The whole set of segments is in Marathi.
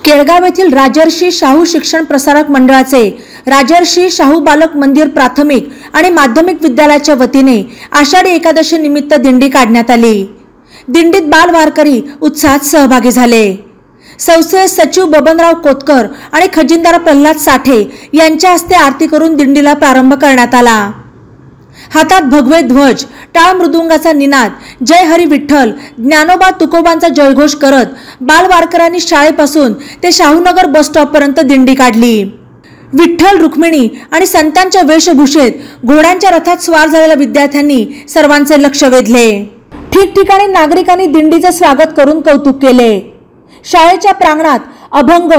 केळगाव येथील राजर्षी शाहू शिक्षण प्रसारक मंडळाचे राजर्षी शाहू बालक मंदिर प्राथमिक आणि माध्यमिक विद्यालयाच्या वतीने आषाढी एकादशी निमित्त दिंडी काढण्यात आली। दिंडीत बाल वारकरी उत्साहात सहभागी झाले। संस्थेचे सचिव बबनराव कोतकर आणि खजिनदार प्रल्हाद साठे यांच्या हस्ते आरती करून दिंडीला प्रारंभ करण्यात आला। हातात भगवे ध्वज, टाळ मृदुंगाचा निनाद, जय हरी विठ्ठल, ज्ञानोबा तुकोबांचा जयघोष करत बालवारकरांनी शाळेपासून ते शाहूनगर बस स्टॉप पर्यंत दिंडी काढली। विठ्ठल रुक्मिणी आणि संतांच्या वेशभूषेत घोड्यांच्या रथात स्वार झालेल्या विद्यार्थ्यांनी सर्वांचे लक्ष वेधले। ठिकठिकाणी नागरिकांनी दिंडीचे स्वागत करून कौतुक केले। शाळेच्या प्रांगणात अभंग,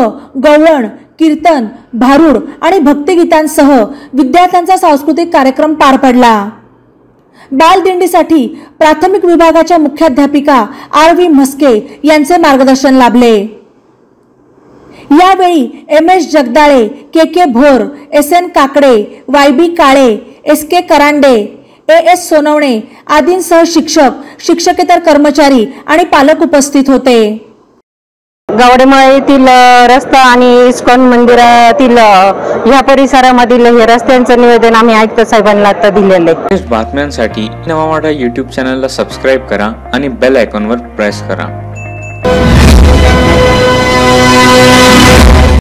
गवळण, कीर्तन, भारुड आणि भक्तिगीतांसह विद्यार्थ्यांचा सांस्कृतिक कार्यक्रम पार पडला। बालदिंडीसाठी प्राथमिक विभागाच्या मुख्याध्यापिका आर.व्ही. म्हस्के यांचे मार्गदर्शन लाभले। यावेळी M S. Jagdale, K K. Bhor, S N. Kakade, Y B. Kale, S K. Karande, A S. Sonawane आदींसह शिक्षक, शिक्षकेतर कर्मचारी आणि पालक उपस्थित होते। गावडेमाळ येथील रस्ता आणि इस्कॉन मंदिरातील ह्या परिसरामधील हे रस्त्यांचं निवेदन आम्ही आयुक्त साहेबांना आता दिलेले आहे। बातम्यांसाठी नवा मराठा YouTube चॅनलला सबस्क्राइब करा आणि बेल आयकॉनवर प्रेस करा।